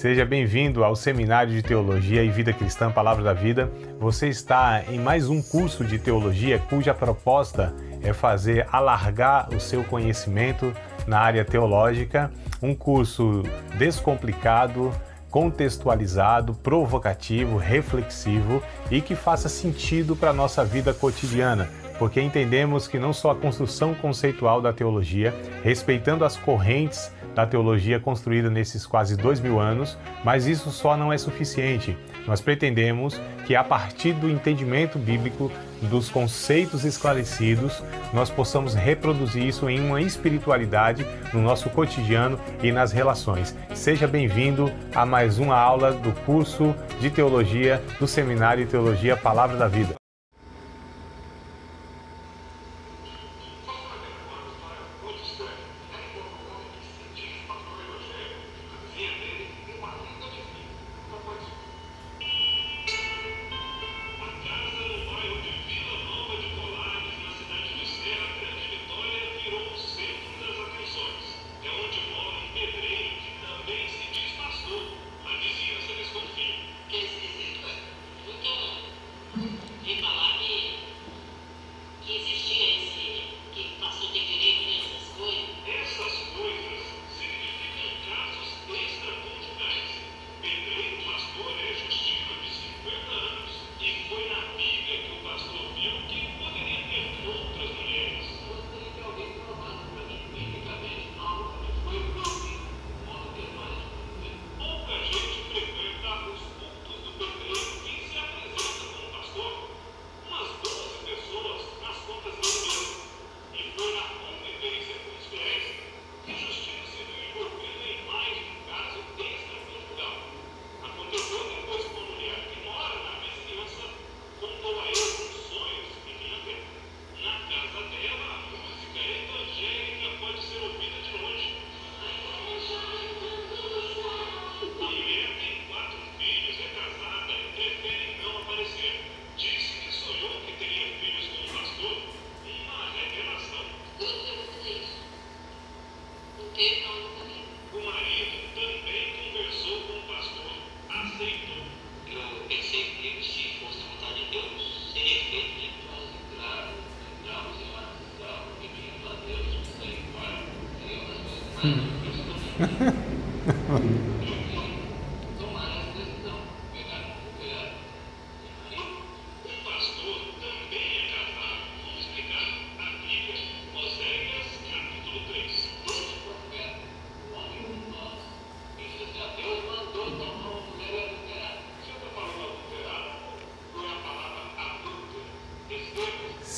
Seja bem-vindo ao Seminário de Teologia e Vida Cristã, Palavra da Vida. Você está em mais um curso de teologia cuja proposta é fazer alargar o seu conhecimento na área teológica. Um curso descomplicado, contextualizado, provocativo, reflexivo e que faça sentido para a nossa vida cotidiana, porque entendemos que não só a construção conceitual da teologia, respeitando as correntes da teologia construída nesses quase 2000 anos, mas isso só não é suficiente. Nós pretendemos que a partir do entendimento bíblico, dos conceitos esclarecidos, nós possamos reproduzir isso em uma espiritualidade no nosso cotidiano e nas relações. Seja bem-vindo a mais uma aula do curso de teologia do Seminário de Teologia Palavra da Vida.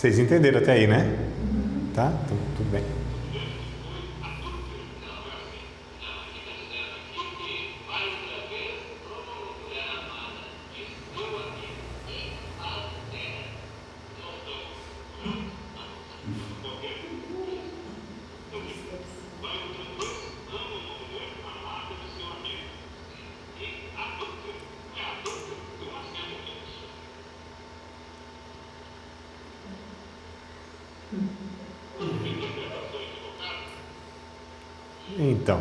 Vocês entenderam até aí, né? Tá? Então, tudo bem. Então,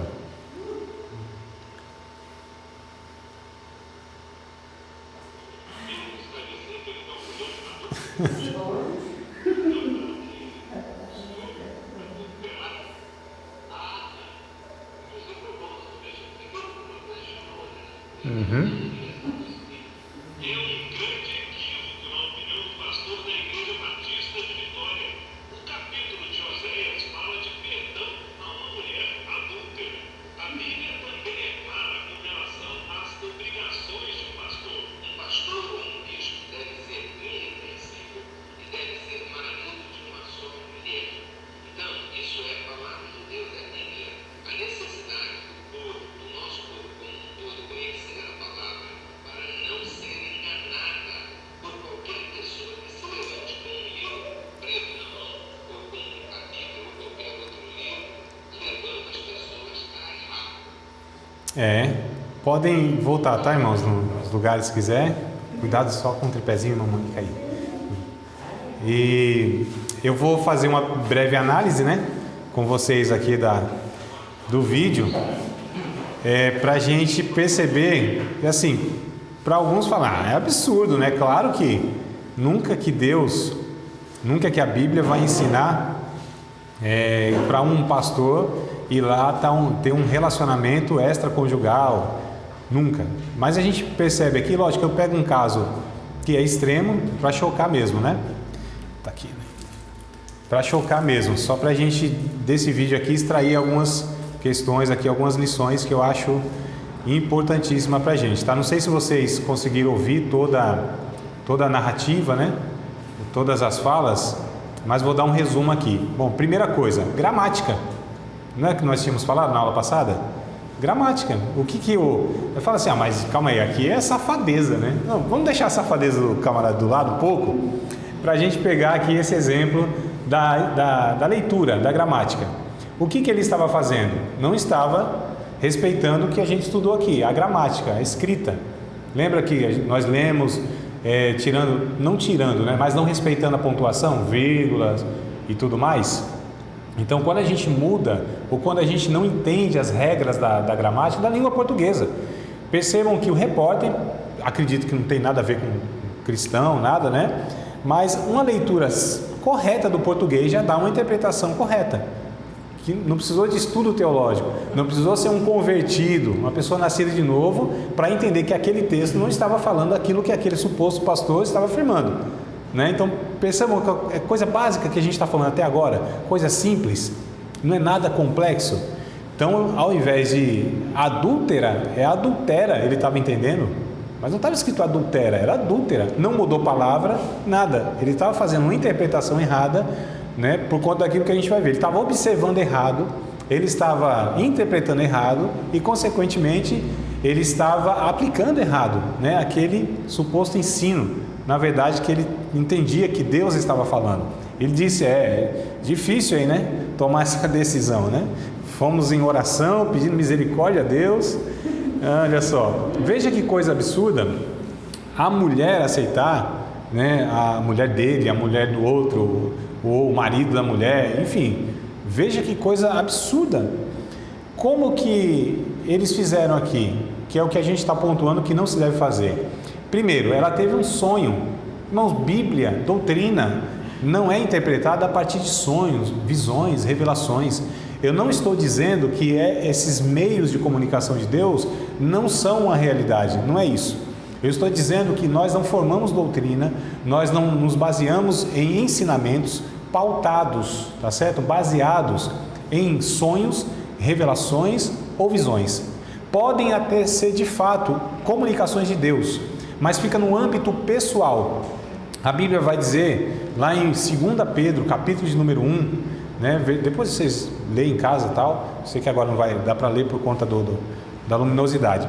podem voltar, tá, irmãos, nos lugares se quiser. Cuidado só com o tripézinho, não mande cair. E eu vou fazer uma breve análise, né, com vocês aqui do vídeo. para a gente perceber que, assim, para alguns falar, é absurdo, né? Claro que nunca que a Bíblia vai ensinar para um pastor ir lá ter um relacionamento extraconjugal, nunca. Mas a gente percebe aqui, lógico, eu pego um caso que é extremo para chocar mesmo, né? Tá aqui, né? Para chocar mesmo, só para a gente desse vídeo aqui extrair algumas questões aqui, algumas lições que eu acho importantíssima para a gente, tá? Não sei se vocês conseguiram ouvir toda a narrativa, né? Todas as falas, mas vou dar um resumo aqui. Bom, primeira coisa, gramática. Não é que nós tínhamos falado na aula passada? Gramática. O que eu falo assim, mas calma aí, aqui é safadeza, né? Não, vamos deixar a safadeza do camarada do lado um pouco, para a gente pegar aqui esse exemplo da leitura, da gramática. O que ele estava fazendo? Não estava respeitando o que a gente estudou aqui, a gramática, a escrita. Lembra que nós lemos, não tirando, né? Mas não respeitando a pontuação, vírgulas e tudo mais? Então, quando a gente muda, ou quando a gente não entende as regras da gramática da língua portuguesa, percebam que o repórter, acredito que não tem nada a ver com cristão, nada, né? Mas uma leitura correta do português já dá uma interpretação correta. Que não precisou de estudo teológico, não precisou ser um convertido, uma pessoa nascida de novo, para entender que aquele texto não estava falando aquilo que aquele suposto pastor estava afirmando. Né? Então, percebam que é coisa básica que a gente está falando até agora, coisa simples, não é nada complexo. Então, ao invés de adúltera, é adultera, ele estava entendendo, mas não estava escrito adultera, era adúltera, não mudou palavra, nada, ele estava fazendo uma interpretação errada, né, por conta daquilo que a gente vai ver. Ele estava observando errado, ele estava interpretando errado e, consequentemente, ele estava aplicando errado, né, aquele suposto ensino, na verdade, que ele entendia que Deus estava falando. Ele disse, difícil aí, né, tomar essa decisão, né? Fomos em oração, pedindo misericórdia a Deus. Olha só, veja que coisa absurda, a mulher aceitar, né, a mulher dele, a mulher do outro, ou o marido da mulher, enfim, veja que coisa absurda. Como que eles fizeram aqui, que é o que a gente está pontuando que não se deve fazer. Primeiro, ela teve um sonho. Irmãos, Bíblia, doutrina, não é interpretada a partir de sonhos, visões, revelações. Eu não estou dizendo que esses meios de comunicação de Deus não são uma realidade, não é isso. Eu estou dizendo que nós não formamos doutrina, nós não nos baseamos em ensinamentos pautados, tá certo? Baseados em sonhos, revelações ou visões. Podem até ser de fato comunicações de Deus, mas fica no âmbito pessoal. A Bíblia vai dizer, lá em 2 Pedro, capítulo de número 1, né? Depois vocês leem em casa e tal, sei que agora não vai dar para ler por conta da luminosidade.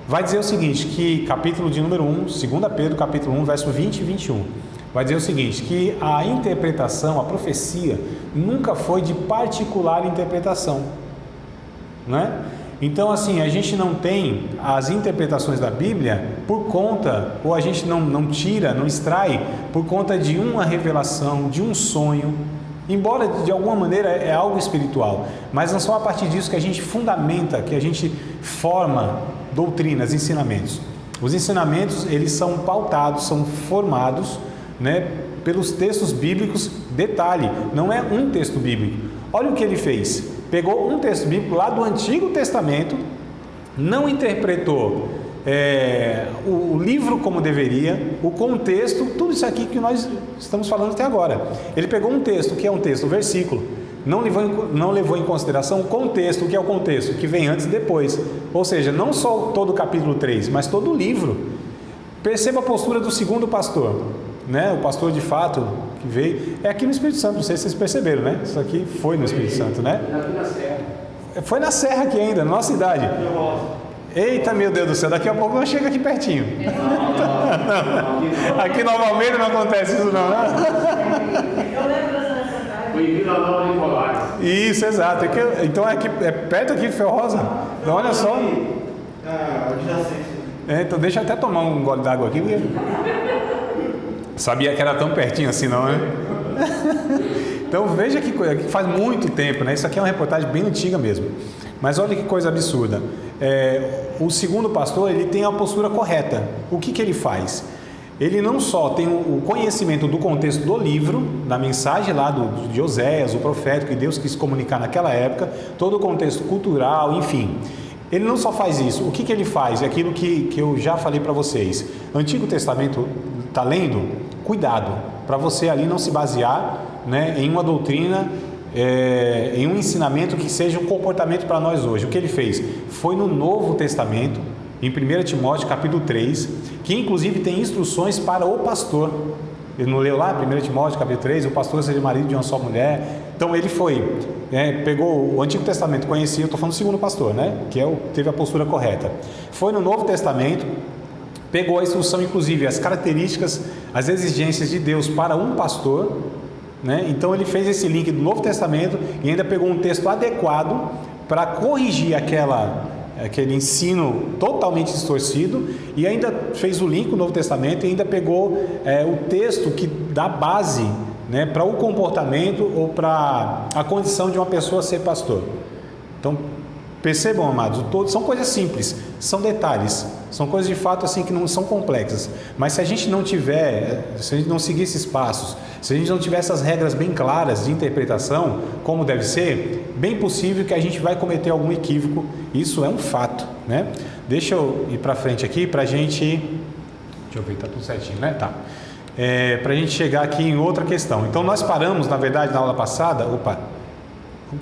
Vai dizer o seguinte, que capítulo de número 1, 2 Pedro, capítulo 1, verso 20 e 21, vai dizer o seguinte, que a interpretação, a profecia, nunca foi de particular interpretação, né? Então, assim, a gente não tem as interpretações da Bíblia por conta, ou a gente não tira, não extrai, por conta de uma revelação, de um sonho, embora de alguma maneira é algo espiritual, mas não só a partir disso que a gente fundamenta, que a gente forma doutrinas, ensinamentos. Os ensinamentos, eles são pautados, são formados, né, pelos textos bíblicos. Detalhe, não é um texto bíblico. Olha o que ele fez. Pegou um texto bíblico lá do Antigo Testamento, não interpretou o livro como deveria, o contexto, tudo isso aqui que nós estamos falando até agora. Ele pegou um texto, que é um texto, um versículo, não levou em consideração o contexto, o que é o contexto, que vem antes e depois. Ou seja, não só todo o capítulo 3, mas todo o livro. Perceba a postura do segundo pastor, né? O pastor de fato que veio, é aqui no Espírito Santo, não sei se vocês perceberam, né? Isso aqui foi no Espírito Santo, né? Foi na Serra aqui ainda, na nossa cidade. Eita, meu Deus do céu, daqui a pouco nós chega aqui pertinho. Aqui no Almeida não acontece isso não, né? Foi em Vila Nova de Colares. Isso, exato. Então é perto aqui de Ferro Rosa. Então olha só. Então deixa eu até tomar um gole d'água aqui. Sabia que era tão pertinho assim, não, né? Então veja que coisa, que faz muito tempo, né? Isso aqui é uma reportagem bem antiga mesmo. Mas olha que coisa absurda. o segundo pastor, ele tem a postura correta. O que ele faz? Ele não só tem o conhecimento do contexto do livro, da mensagem lá de Oséias, o profeta, que Deus quis comunicar naquela época, todo o contexto cultural, enfim. Ele não só faz isso, o que ele faz? É aquilo que eu já falei para vocês. Antigo Testamento, está lendo? Cuidado, para você ali não se basear, né, em uma doutrina, em um ensinamento que seja um comportamento para nós hoje. O que ele fez? Foi no Novo Testamento, em 1 Timóteo capítulo 3, que inclusive tem instruções para o pastor. Ele não leu lá, 1 Timóteo capítulo 3, o pastor seja marido de uma só mulher. Então ele foi, pegou o Antigo Testamento, conhecia, eu estou falando do segundo pastor, né, que teve a postura correta. Foi no Novo Testamento, pegou a instrução, inclusive as características, as exigências de Deus para um pastor, né? Então ele fez esse link do Novo Testamento e ainda pegou um texto adequado para corrigir aquele ensino totalmente distorcido, e ainda fez o link com o Novo Testamento e ainda pegou o texto que dá base, né, para o comportamento ou para a condição de uma pessoa ser pastor. Então percebam, amados, são coisas simples, são detalhes, são coisas de fato assim que não são complexas, mas se a gente não seguir esses passos, se a gente não tiver essas regras bem claras de interpretação, como deve ser, bem possível que a gente vai cometer algum equívoco. Isso é um fato, né? Deixa eu ir para frente aqui para a gente, deixa eu ver, tá tudo certinho, né? Tá. Para a gente chegar aqui em outra questão. Então nós paramos, na verdade, na aula passada,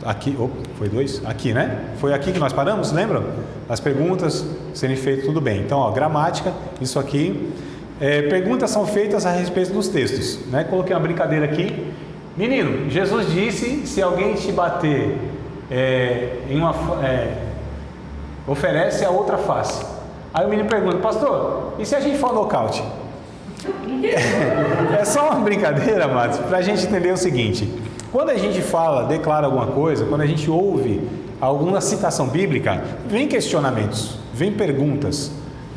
aqui, foi 2? Aqui, né? Foi aqui que nós paramos, lembram? As perguntas serem feitas, tudo bem. Então, gramática, isso aqui. Perguntas são feitas a respeito dos textos, né? Coloquei uma brincadeira aqui. Menino, Jesus disse, se alguém te bater oferece a outra face. Aí o menino pergunta, pastor, e se a gente for nocaute? É só uma brincadeira, amados, para a gente entender o seguinte: quando a gente declara alguma coisa, quando a gente ouve alguma citação bíblica, vem questionamentos, vem perguntas,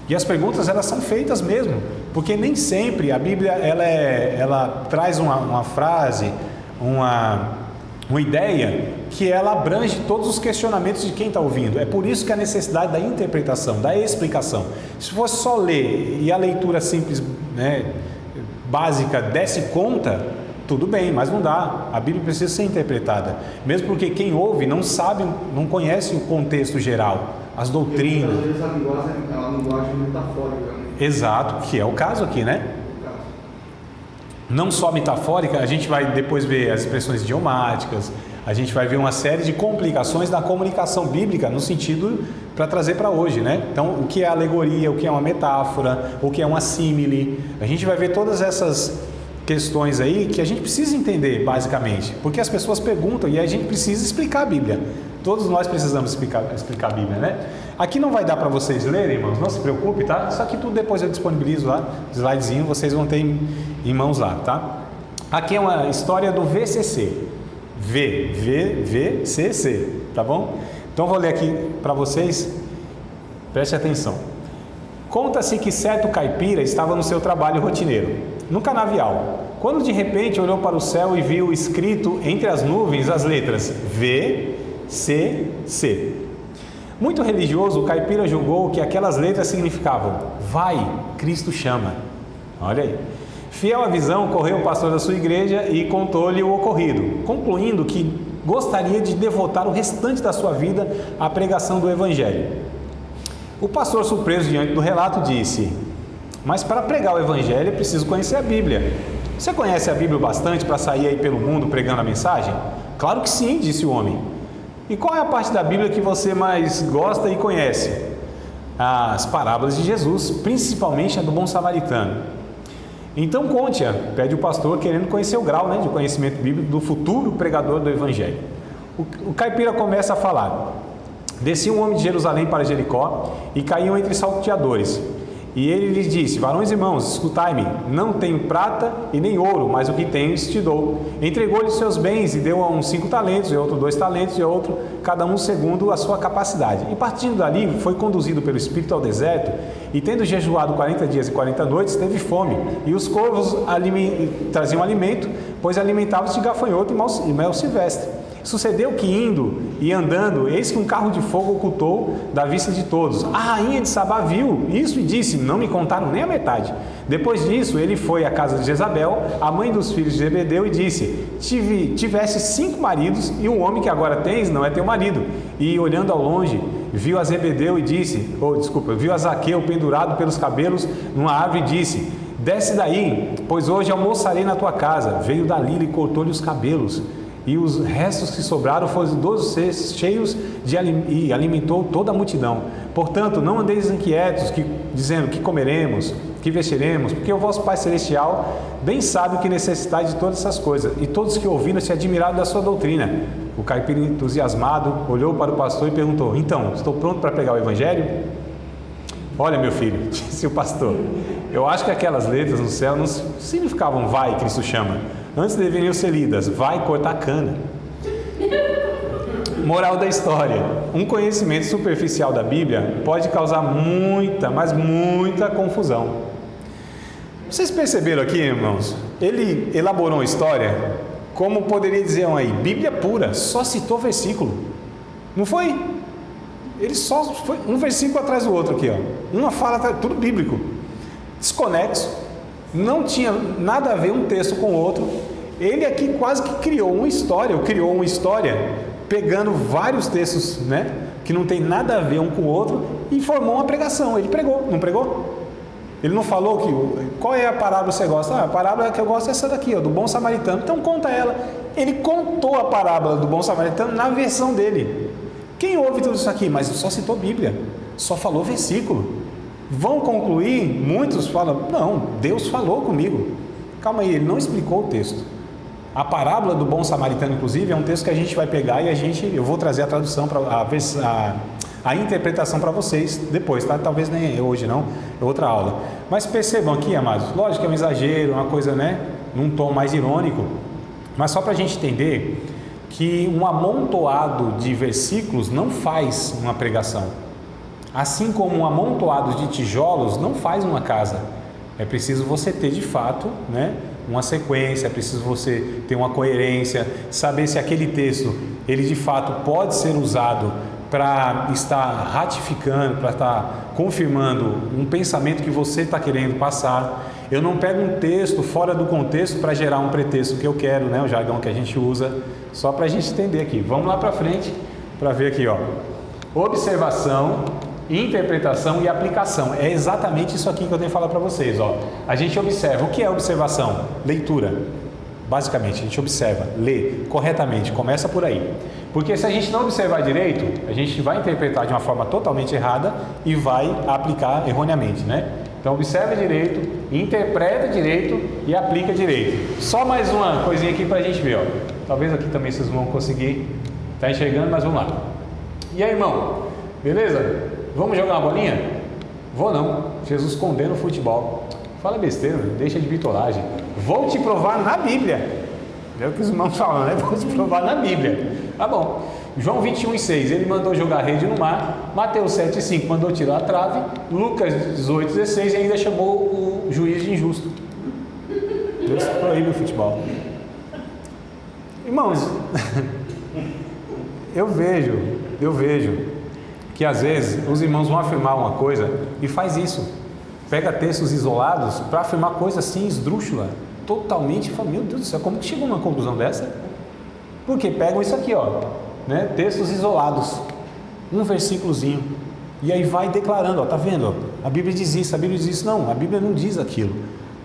e as perguntas elas são feitas mesmo, porque nem sempre a Bíblia ela traz uma frase, uma ideia que ela abrange todos os questionamentos de quem está ouvindo. É por isso que a necessidade da interpretação, da explicação. Se fosse só ler e a leitura simples, né, básica desse conta, tudo bem, mas não dá. A Bíblia precisa ser interpretada, mesmo porque quem ouve não sabe, não conhece o contexto geral, as doutrinas. Às vezes a linguagem metafórica. Exato, que é o caso aqui, né? Não só metafórica, a gente vai depois ver as expressões idiomáticas, a gente vai ver uma série de complicações da comunicação bíblica no sentido para trazer para hoje, né? Então, o que é alegoria, o que é uma metáfora, o que é uma símile, a gente vai ver todas essas questões aí que a gente precisa entender basicamente, porque as pessoas perguntam e a gente precisa explicar a Bíblia. Todos nós precisamos explicar a Bíblia, né? Aqui não vai dar para vocês lerem, irmãos, não se preocupe, tá? Isso aqui tudo depois eu disponibilizo lá, slidezinho, vocês vão ter em mãos lá, tá? Aqui é uma história do VCC, VCC, tá bom? Então vou ler aqui para vocês, preste atenção. Conta-se que certo caipira estava no seu trabalho rotineiro, no canavial, quando de repente olhou para o céu e viu escrito entre as nuvens as letras VCC. Muito religioso, o caipira julgou que aquelas letras significavam: vai, Cristo chama. Olha aí. Fiel à visão, correu o pastor da sua igreja e contou-lhe o ocorrido, concluindo que gostaria de devotar o restante da sua vida à pregação do Evangelho. O pastor, surpreso diante do relato, disse: mas para pregar o Evangelho é preciso conhecer a Bíblia. Você conhece a Bíblia bastante para sair aí pelo mundo pregando a mensagem? Claro que sim, disse o homem. E qual é a parte da Bíblia que você mais gosta e conhece? As parábolas de Jesus, principalmente a do bom samaritano. Então conte-a, pede o pastor, querendo conhecer o grau, né, de conhecimento bíblico do futuro pregador do Evangelho. O caipira começa a falar: descia um homem de Jerusalém para Jericó e caiu entre salteadores. E ele lhes disse: varões irmãos, escutai-me, não tenho prata e nem ouro, mas o que tenho te dou. Entregou-lhe seus bens e deu a uns 5 talentos, e outro 2 talentos, e outro, cada um segundo a sua capacidade. E partindo dali, foi conduzido pelo Espírito ao deserto, e tendo jejuado 40 dias e 40 noites, teve fome. E os corvos traziam alimento, pois alimentavam-se de gafanhoto e mel silvestre. Sucedeu que indo e andando, eis que um carro de fogo ocultou da vista de todos. A rainha de Sabá viu isso e disse: não me contaram nem a metade. Depois disso, ele foi à casa de Jezabel, a mãe dos filhos de Zebedeu, e disse: tiveste 5 maridos, e o homem que agora tens não é teu marido. E olhando ao longe, viu a Zebedeu e disse, viu a Zaqueu pendurado pelos cabelos numa árvore e disse: desce daí, pois hoje almoçarei na tua casa. Veio Dalila e cortou-lhe os cabelos, e os restos que sobraram foram 12 cestos cheios e alimentou toda a multidão. Portanto, não andeis inquietos, dizendo: que comeremos, que vestiremos, porque o vosso Pai Celestial bem sabe o que necessitais de todas essas coisas. E todos que ouviram se admiraram da sua doutrina. O caipira, entusiasmado, olhou para o pastor e perguntou: então, estou pronto para pregar o evangelho? Olha, meu filho, disse o pastor, eu acho que aquelas letras no céu não significavam vai, Cristo chama. Antes deveriam ser lidas: vai cortar cana. Moral da história: um conhecimento superficial da Bíblia pode causar muita, mas muita confusão. Vocês perceberam aqui, irmãos? Ele elaborou uma história, como poderia dizer aí, Bíblia pura, só citou versículo. Não foi? Ele só foi um versículo atrás do outro aqui, ó. Uma fala, tudo bíblico, desconexo, não tinha nada a ver um texto com o outro. Ele aqui quase que criou uma história, pegando vários textos, né, que não tem nada a ver um com o outro, e formou uma pregação. Ele pregou, não pregou? Ele não falou qual é a parábola que você gosta? A parábola que eu gosto é essa daqui, ó, do bom samaritano. Então conta ela. Ele contou a parábola do bom samaritano na versão dele. Quem ouve tudo isso aqui? Mas só citou Bíblia, só falou versículo. Vão concluir, muitos falam: não, Deus falou comigo. Calma aí, ele não explicou o texto. A parábola do bom samaritano, inclusive, é um texto que a gente vai pegar e eu vou trazer a tradução, a interpretação para vocês depois, tá? Talvez nem hoje não, é outra aula. Mas percebam aqui, amados, lógico que é um exagero, uma coisa, né, num tom mais irônico, mas só para a gente entender que um amontoado de versículos não faz uma pregação. Assim como um amontoado de tijolos não faz uma casa. É preciso você ter de fato, né, uma sequência, é preciso você ter uma coerência, saber se aquele texto, ele de fato pode ser usado para estar ratificando, para estar confirmando um pensamento que você está querendo passar. Eu não pego um texto fora do contexto para gerar um pretexto que eu quero, né, o jargão que a gente usa, só para a gente entender aqui. Vamos lá para frente para ver aqui, ó. Observação, interpretação e aplicação. É exatamente isso aqui que eu tenho que falar para vocês, ó. A gente observa. O que é observação? Leitura. Basicamente, a gente observa, lê corretamente, começa por aí. Porque se a gente não observar direito, a gente vai interpretar de uma forma totalmente errada e vai aplicar erroneamente, né? Então observa direito, interpreta direito e aplica direito. Só mais uma coisinha aqui para a gente ver, ó. Talvez aqui também vocês vão conseguir estar enxergando, mas vamos lá. E aí, irmão? Beleza? Vamos jogar uma bolinha? Vou não. Jesus condena o futebol. Fala besteira, deixa de bitolagem. Vou te provar na Bíblia. É o que os irmãos falam, né? Vou te provar na Bíblia. Tá bom. João 21:6, ele mandou jogar rede no mar. Mateus 7:5, mandou tirar a trave. Lucas 18:16, e ainda chamou o juiz de injusto. Deus proíbe o futebol. Irmãos, eu vejo que às vezes os irmãos vão afirmar uma coisa e faz isso. Pega textos isolados para afirmar coisa assim esdrúxula, totalmente, fala: meu Deus do céu, como que chegou numa conclusão dessa? Porque pegam isso aqui, ó, né? Textos isolados, um versículozinho, e aí vai declarando, ó, tá vendo? Ó, a Bíblia diz isso, a Bíblia diz isso. Não, a Bíblia não diz aquilo.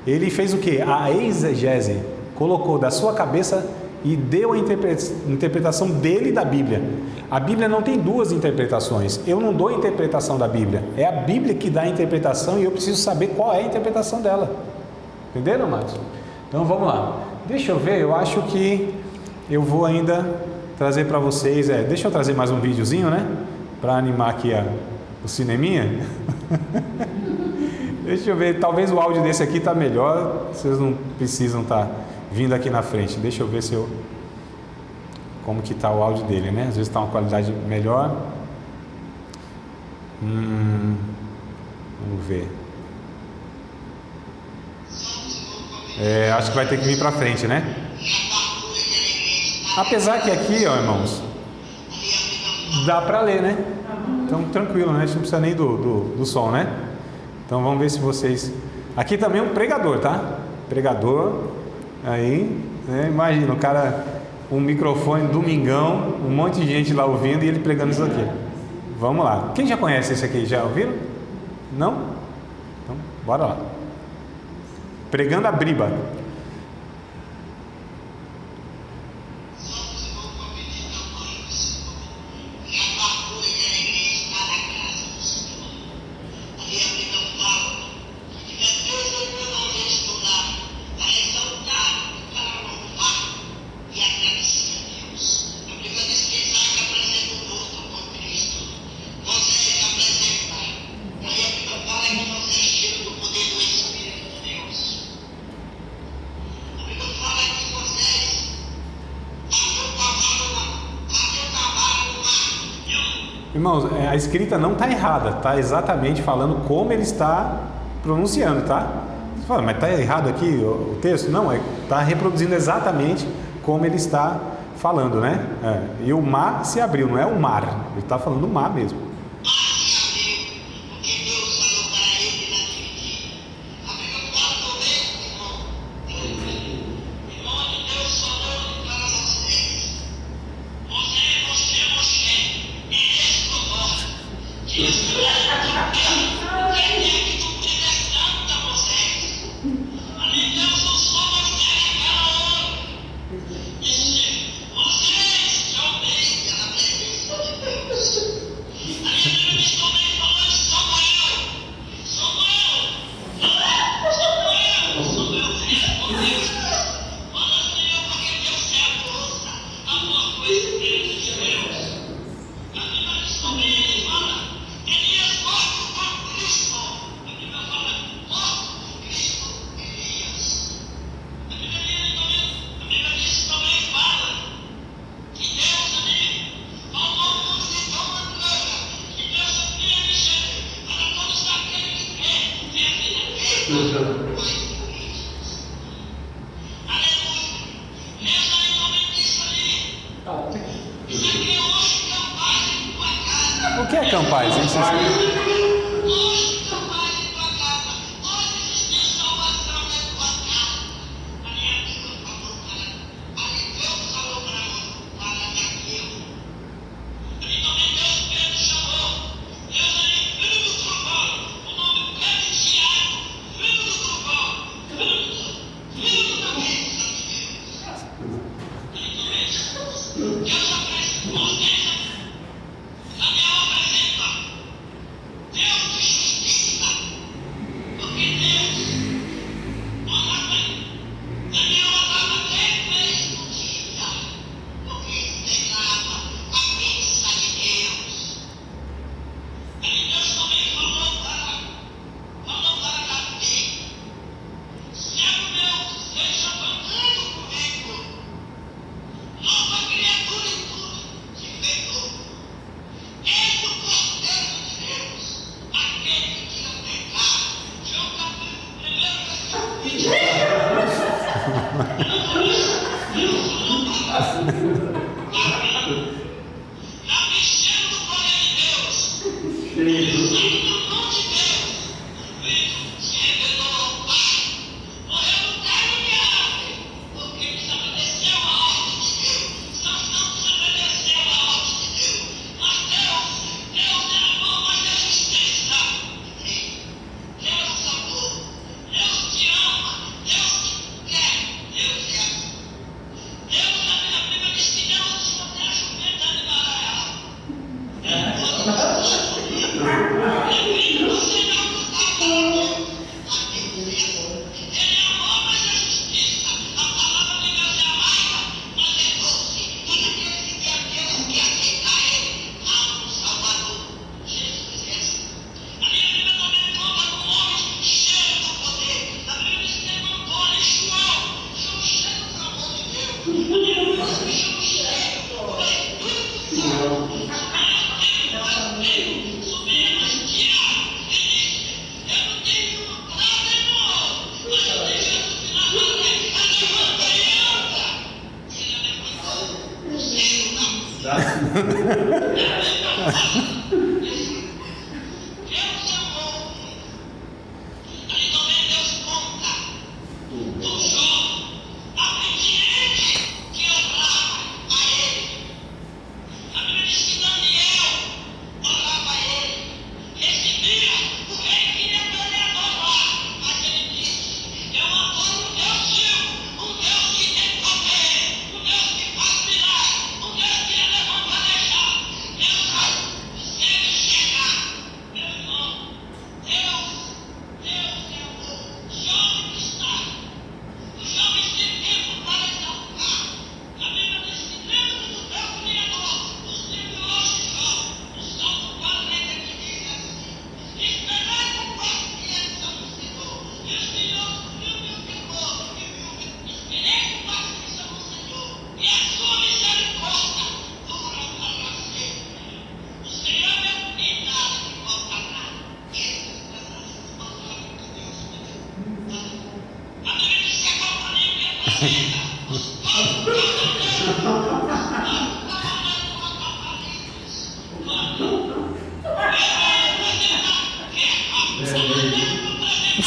Ele fez o quê? A exegese, colocou da sua cabeça e deu a interpretação dele da Bíblia. A Bíblia não tem duas interpretações. Eu não dou a interpretação da Bíblia. É a Bíblia que dá a interpretação e eu preciso saber qual é a interpretação dela. Entenderam, amados? Então vamos lá. Deixa eu ver, eu acho que eu vou ainda trazer para vocês. Deixa eu trazer mais um videozinho, né? Para animar aqui o cineminha. Deixa eu ver, talvez o áudio desse aqui tá melhor. Vocês não precisam estar vindo aqui na frente. Deixa eu ver como que tá o áudio dele, né? Às vezes tá uma qualidade melhor. Vamos ver. Acho que vai ter que vir para frente, né? Apesar que aqui, ó, irmãos, dá para ler, né? Então, tranquilo, né? A gente não precisa nem do som, né? Então, vamos ver se vocês... Aqui também é um pregador, tá? Pregador, aí, né? Imagina, o cara, um microfone, domingão, um monte de gente lá ouvindo e ele pregando isso aqui. Vamos lá. Quem já conhece esse aqui? Já ouviram? Não? Então, bora lá. Pregando a briba. Irmãos, a escrita não está errada, está exatamente falando como ele está pronunciando, tá? Você fala, mas está errado aqui o texto? Não, está reproduzindo exatamente como ele está falando, né? E o mar se abriu, não é o mar, ele está falando o mar mesmo. O que é campais, hein?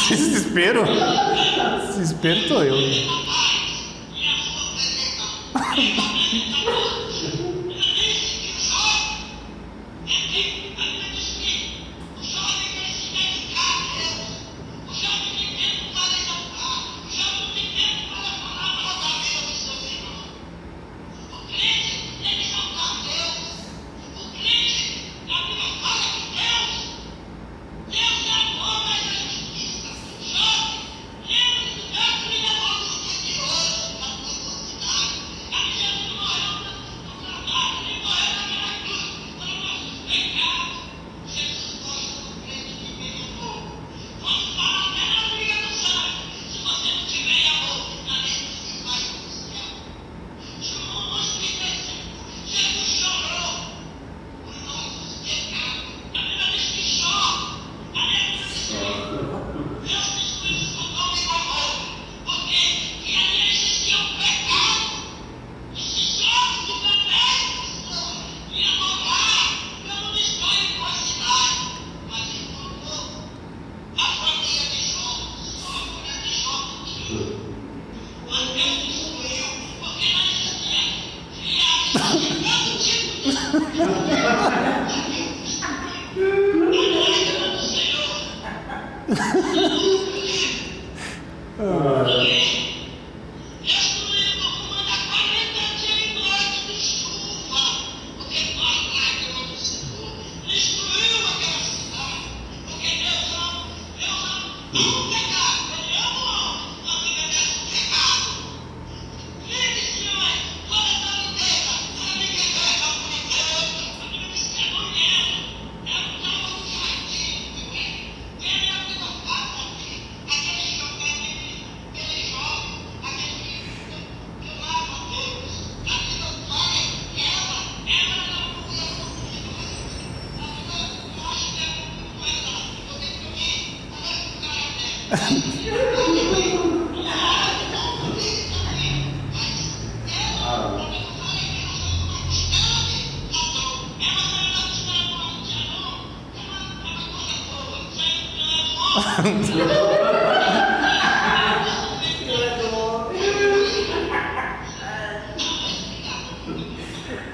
Desespero? Desespero tô eu.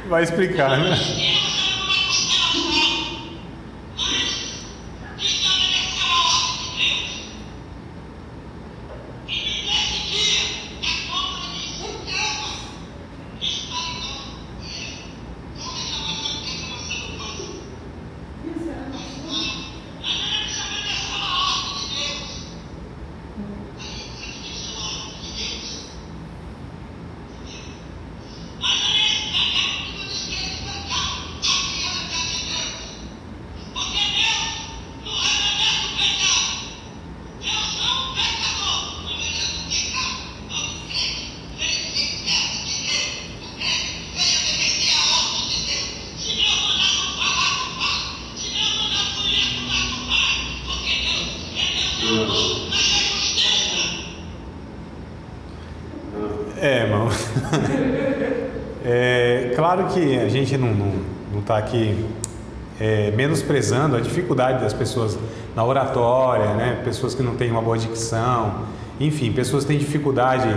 Vai explicar, né? Irmão. Claro que a gente não está aqui menosprezando a dificuldade das pessoas na oratória, né? Pessoas que não têm uma boa dicção, enfim, pessoas que têm dificuldade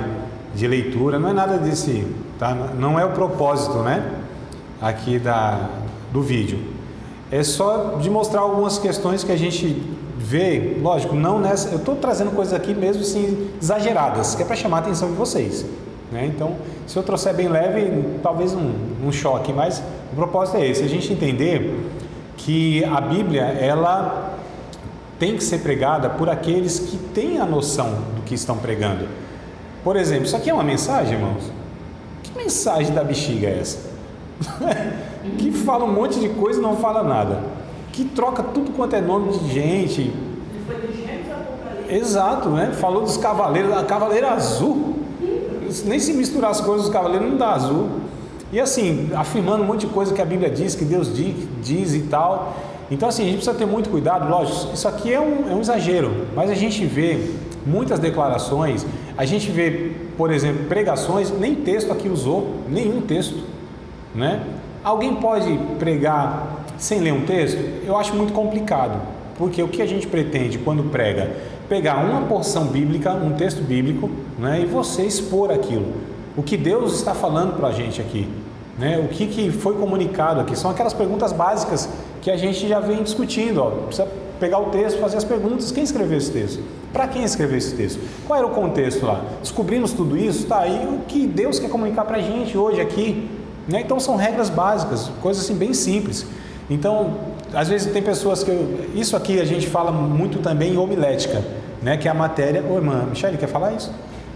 de leitura, não é nada desse, tá? Não é o propósito, né? Aqui do vídeo. É só de mostrar algumas questões que a gente vê, lógico, não nessa, eu estou trazendo coisas aqui mesmo assim exageradas, que é para chamar a atenção de vocês, né? Então, se eu trouxer bem leve, talvez um choque, mas o propósito é esse, a gente entender que a Bíblia, ela tem que ser pregada por aqueles que têm a noção do que estão pregando. Por exemplo, isso aqui é uma mensagem, irmãos? Que mensagem da bexiga é essa? Que fala um monte de coisa e não fala nada, que troca tudo quanto é nome de gente. Foi do Gênesis ao Apocalipse. Exato, né? Falou dos cavaleiros, a cavaleira azul, nem se misturar as coisas dos cavaleiros não dá azul. E assim, afirmando um monte de coisa que a Bíblia diz, que Deus diz e tal. Então assim, a gente precisa ter muito cuidado, lógico, isso aqui é um exagero, mas a gente vê muitas declarações, a gente vê, por exemplo, pregações, nem texto aqui usou, nenhum texto, né? Alguém pode pregar sem ler um texto? Eu acho muito complicado, porque o que a gente pretende quando prega? Pegar uma porção bíblica, um texto bíblico, né, e você expor aquilo, o que Deus está falando para a gente aqui, né, o que foi comunicado aqui, são aquelas perguntas básicas que a gente já vem discutindo, ó. Precisa pegar o texto, fazer as perguntas, quem escreveu esse texto? Para quem escreveu esse texto? Qual era o contexto lá? Descobrimos tudo isso? Tá aí o que Deus quer comunicar para a gente hoje aqui, né? Então são regras básicas, coisas assim bem simples. Então, às vezes tem pessoas que... Isso aqui a gente fala muito também em homilética, né? Que é a matéria... Ô, irmã Michele, quer falar isso?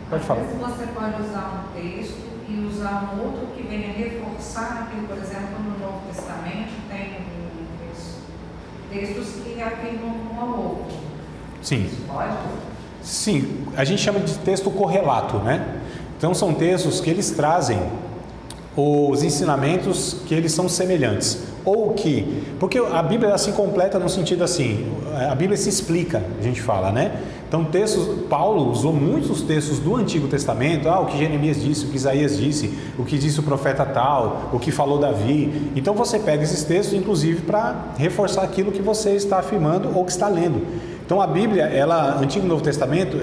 Pode falar. Às vezes você pode usar um texto e usar um outro que venha reforçar aquilo, por exemplo, no Novo Testamento tem textos que afirmam um ao outro. Sim. Isso pode? Sim, a gente chama de texto correlato, né? Então são textos que eles trazem os ensinamentos que eles são semelhantes, ou que, porque a Bíblia ela se completa no sentido assim, a Bíblia se explica, a gente fala, né? Então Paulo usou muitos textos do Antigo Testamento, o que Jeremias disse, o que Isaías disse, o que disse o profeta tal, o que falou Davi. Então você pega esses textos, inclusive, para reforçar aquilo que você está afirmando ou que está lendo. Então a Bíblia, ela, Antigo e Novo Testamento,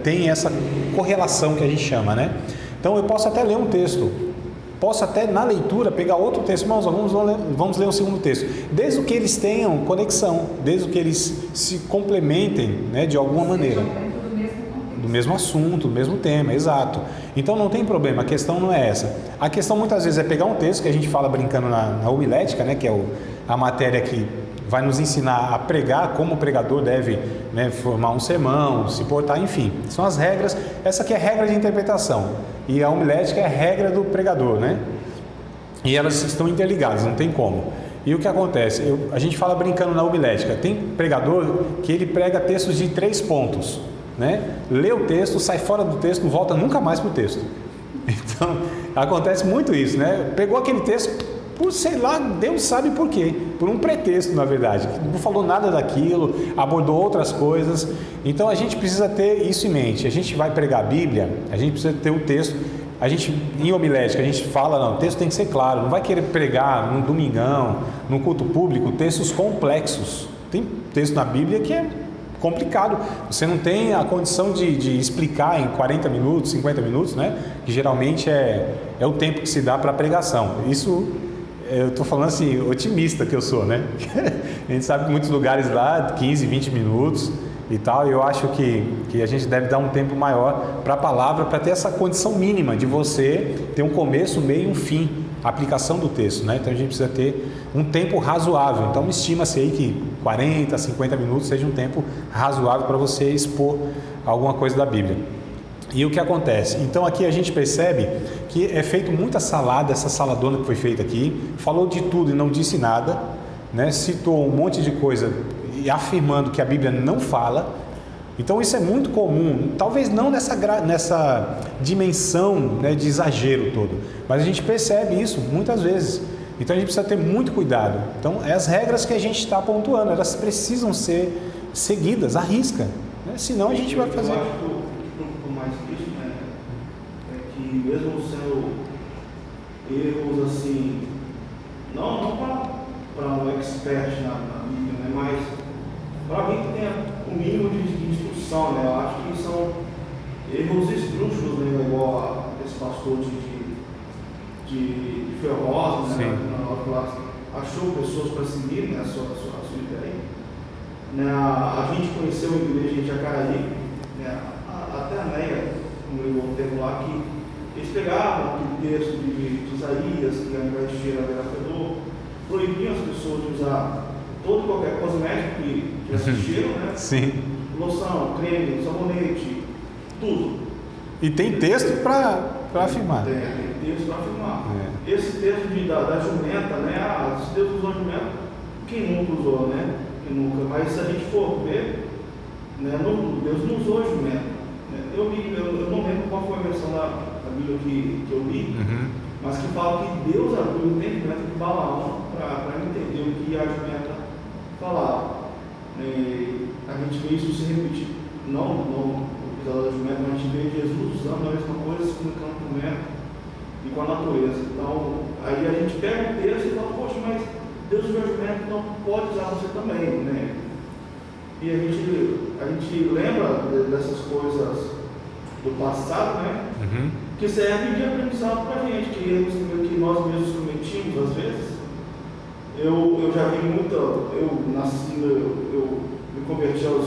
tem essa correlação que a gente chama, né? Então eu posso até ler um texto, posso até na leitura pegar outro texto, irmãos, vamos ler um segundo texto, desde que eles tenham conexão, desde que eles se complementem, né, de alguma maneira, do mesmo assunto, do mesmo tema, exato. Então não tem problema, a questão não é essa. A questão muitas vezes é pegar um texto que a gente fala brincando na homilética, né, que é a matéria que vai nos ensinar a pregar, como o pregador deve, né, formar um sermão, se portar, enfim. São as regras, essa aqui é a regra de interpretação, e a homilética é a regra do pregador, né? E elas estão interligadas, não tem como. E o que acontece? A gente fala brincando na homilética, tem pregador que ele prega textos de 3 pontos, né? Lê o texto, sai fora do texto, não volta nunca mais para o texto. Então, acontece muito isso, né? Pegou aquele texto... por, sei lá, Deus sabe por quê, por um pretexto, na verdade, não falou nada daquilo, abordou outras coisas. Então a gente precisa ter isso em mente. A gente vai pregar a Bíblia, a gente precisa ter o texto. A gente, em homilética, a gente fala, não, o texto tem que ser claro, não vai querer pregar num domingão, num culto público, textos complexos. Tem texto na Bíblia que é complicado, você não tem a condição de explicar em 40 minutos, 50 minutos, né? Que geralmente é o tempo que se dá para a pregação. Isso... eu estou falando assim, otimista que eu sou, né? A gente sabe que muitos lugares lá, 15, 20 minutos e tal, e eu acho que a gente deve dar um tempo maior para a palavra, para ter essa condição mínima de você ter um começo, meio e um fim, a aplicação do texto, né? Então a gente precisa ter um tempo razoável. Então estima-se aí que 40, 50 minutos seja um tempo razoável para você expor alguma coisa da Bíblia. E o que acontece? Então aqui a gente percebe que é feito muita salada, essa saladona que foi feita aqui, falou de tudo e não disse nada, né? Citou um monte de coisa e afirmando que a Bíblia não fala. Então isso é muito comum, talvez não nessa dimensão, né, de exagero todo, mas a gente percebe isso muitas vezes. Então a gente precisa ter muito cuidado. Então as regras que a gente está pontuando, elas precisam ser seguidas à risca, né? Senão a gente vai fazer... mais isso, né? É que mesmo sendo erros assim, não para um expert na Bíblia, né? Mas para alguém que tenha o mínimo de instrução, né? Eu acho que são erros esdrúxulos, né? Igual a esse pastor de Ferrosa, né? Na Nova Classe, achou pessoas para seguir, né? A sua ideia. Né? A gente conheceu a igreja em Jacaraí, né? Até a Neia, como eu o termo lá, que eles pegavam aquele texto de Isaías, que ao invés de cheirar era fedor, proibiam as pessoas de usar todo e qualquer cosmético que tivesse cheiro, né? Sim. Loção, creme, sabonete, tudo. E tem texto para afirmar. Tem texto para afirmar. Esse texto da jumenta, né? Se Deus usou a jumenta, quem nunca usou, né? Quem nunca. Mas se a gente for ver, né? Deus não usou a jumenta. Eu não lembro qual foi a versão da Bíblia que eu li, mas que fala que Deus abriu o entendimento de Balaão para entender o que a jumenta falava. A gente vê isso se repetir, não no episódio da jumenta, mas a gente vê Jesus usando a mesma coisa, se comunicando com o jumento e com a natureza. Então, aí a gente pega o texto e fala, poxa, mas Deus usou a jumenta, então pode usar você também, né? E a gente lembra dessas coisas do passado, né? Que serve de aprendizado para a gente, que nós mesmos cometimos às vezes. Eu já vi eu me converti aos